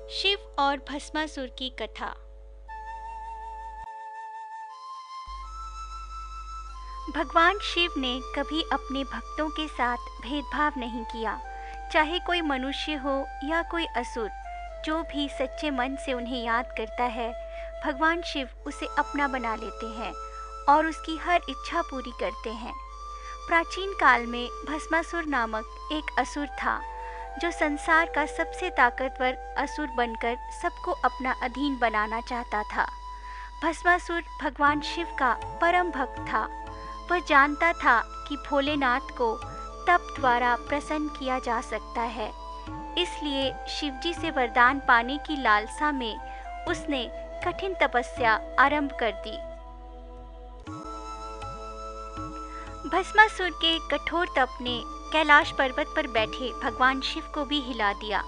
शिव और भस्मासुर की कथा। भगवान शिव ने कभी अपने भक्तों के साथ भेदभाव नहीं किया, चाहे कोई मनुष्य हो या कोई असुर। जो भी सच्चे मन से उन्हें याद करता है, भगवान शिव उसे अपना बना लेते हैं और उसकी हर इच्छा पूरी करते हैं। प्राचीन काल में भस्मासुर नामक एक असुर था, जो संसार का सबसे ताकतवर असुर बनकर सबको अपना अधीन बनाना चाहता था। भस्मासुर भगवान शिव का परम भक्त था। वह जानता था कि भोलेनाथ को तप द्वारा प्रसन्न किया जा सकता है, इसलिए शिवजी से वरदान पाने की लालसा में उसने कठिन तपस्या आरंभ कर दी। भस्मासुर के कठोर तप ने कैलाश पर्वत पर बैठे भगवान शिव को भी हिला दिया।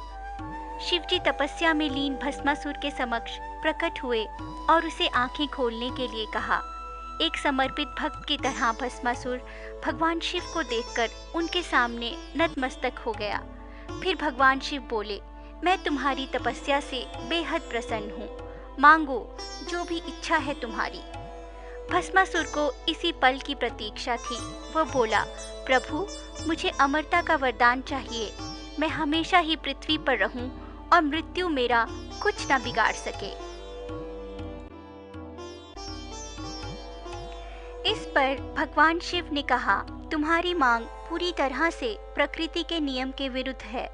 शिवजी तपस्या में लीन भस्मासुर के समक्ष प्रकट हुए और उसे आंखें खोलने के लिए कहा। एक समर्पित भक्त की तरह भस्मासुर भगवान शिव को देखकर उनके सामने नतमस्तक हो गया। फिर भगवान शिव बोले, मैं तुम्हारी तपस्या से बेहद प्रसन्न हूँ, मांगो जो भी इच्छा है तुम्हारी। भस्मासुर को इसी पल की प्रतीक्षा थी। वह बोला, प्रभु, मुझे अमरता का वरदान चाहिए। मैं हमेशा ही पृथ्वी पर रहूं और मृत्यु मेरा कुछ न बिगाड़ सके। इस पर भगवान शिव ने कहा, तुम्हारी मांग पूरी तरह से प्रकृति के नियम के विरुद्ध है,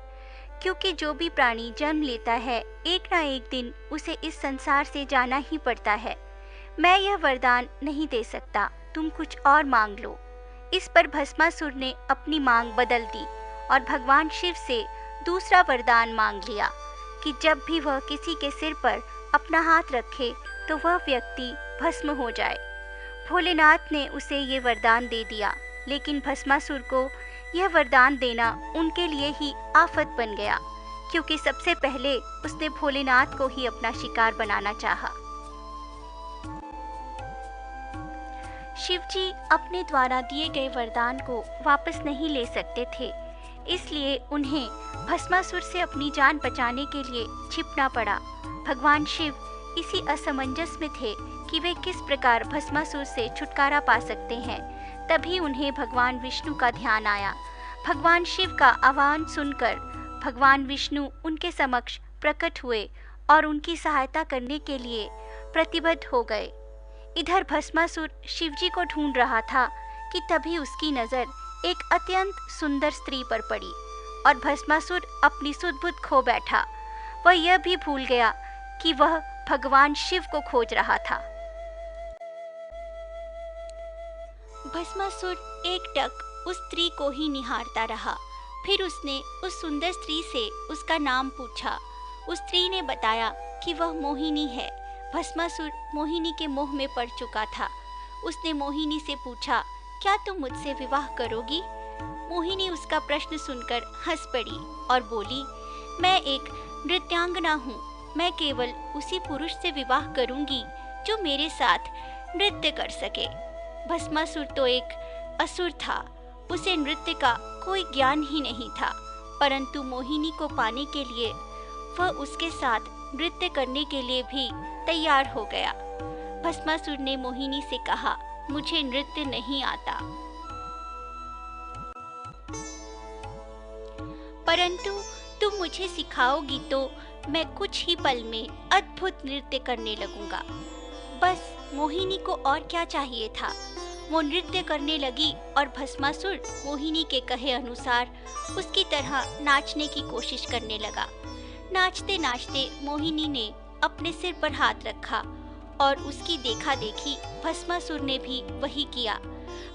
क्योंकि जो भी प्राणी जन्म लेता है, एक ना एक दिन उसे इस संसार से जाना ही पड़ता है। मैं यह वरदान नहीं दे सकता, तुम कुछ और मांग लो। इस पर भस्मासुर ने अपनी मांग बदल दी और भगवान शिव से दूसरा वरदान मांग लिया कि जब भी वह किसी के सिर पर अपना हाथ रखे तो वह व्यक्ति भस्म हो जाए। भोलेनाथ ने उसे ये वरदान दे दिया, लेकिन भस्मासुर को यह वरदान देना उनके लिए ही आफत बन गया, क्योंकि सबसे पहले उसने भोलेनाथ को ही अपना शिकार बनाना चाहा। शिवजी अपने द्वारा दिए गए वरदान को वापस नहीं ले सकते थे, इसलिए उन्हें भस्मासुर से अपनी जान बचाने के लिए छिपना पड़ा। भगवान शिव इसी असमंजस में थे कि वे किस प्रकार भस्मासुर से छुटकारा पा सकते हैं। तभी उन्हें भगवान विष्णु का ध्यान आया। भगवान शिव का आह्वान सुनकर भगवान विष्णु उनके समक्ष प्रकट हुए और उनकी सहायता करने के लिए प्रतिबद्ध हो गए। इधर भस्मासुर शिवजी को ढूंढ रहा था कि तभी उसकी नजर एक अत्यंत सुंदर स्त्री पर पड़ी और भस्मासुर अपनी सुध-बुध खो बैठा। वह यह भी भूल गया कि वह भगवान शिव को खोज रहा था। भस्मासुर एकटक उस स्त्री को ही निहारता रहा। फिर उसने उस सुंदर स्त्री से उसका नाम पूछा। उस स्त्री ने बताया कि वह मोहिनी है। भस्मासुर मोहिनी के मोह में पड़ चुका था। उसने मोहिनी से पूछा, क्या तुम मुझसे विवाह करोगी? मोहिनी उसका प्रश्न सुनकर हंस पड़ी और बोली, मैं एक नृत्यांगना हूँ। मैं केवल उसी पुरुष से विवाह करूंगी जो मेरे साथ नृत्य कर सके। भस्मासुर तो एक असुर था, उसे नृत्य का कोई ज्ञान ही नहीं था, परंतु मोहिनी को पाने के लिए वह उसके साथ नृत्य करने के लिए भी तैयार हो गया। भस्मासुर ने मोहिनी से कहा, मुझे नृत्य नहीं आता, परंतु तुम मुझे सिखाओगी तो मैं कुछ ही पल में अद्भुत नृत्य करने लगूंगा। बस मोहिनी को और क्या चाहिए था। वो नृत्य करने लगी और भस्मासुर मोहिनी के कहे अनुसार उसकी तरह नाचने की कोशिश करने लगा। नाचते नाचते मोहिनी ने अपने सिर पर हाथ रखा और उसकी देखा देखी भस्मासुर ने भी वही किया।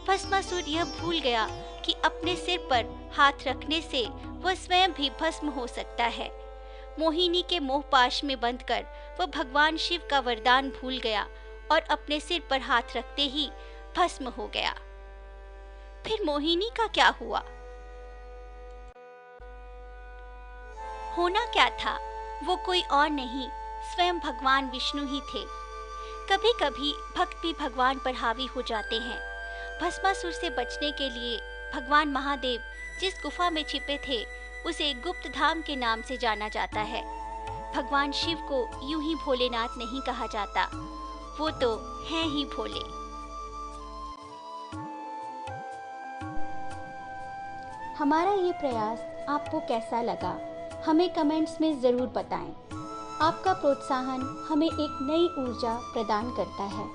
भस्मासुर यह भूल गया कि अपने सिर पर हाथ रखने से वह स्वयं भी भस्म हो सकता है। मोहिनी के मोहपाश में बंधकर वह भगवान शिव का वरदान भूल गया और अपने सिर पर हाथ रखते ही भस्म हो गया। फिर मोहिनी का क्या हुआ? होना क्या था, वो कोई और नहीं, स्वयं भगवान विष्णु ही थे। कभी कभी भक्त भी भगवान पर हावी हो जाते हैं। भस्मासुर से बचने के लिए भगवान महादेव जिस गुफा में छिपे थे, उसे गुप्त धाम के नाम से जाना जाता है। भगवान शिव को यूं ही भोलेनाथ नहीं कहा जाता, वो तो हैं ही भोले। हमारा ये प्रयास आपको कैसा लगा, हमें कमेंट्स में ज़रूर बताएं। आपका प्रोत्साहन हमें एक नई ऊर्जा प्रदान करता है।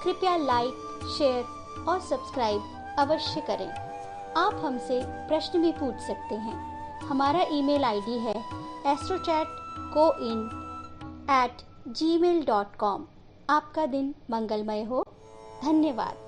कृपया लाइक, शेयर और सब्सक्राइब अवश्य करें। आप हमसे प्रश्न भी पूछ सकते हैं। हमारा ईमेल आईडी है astrochatcoin@gmail.com। आपका दिन मंगलमय हो। धन्यवाद।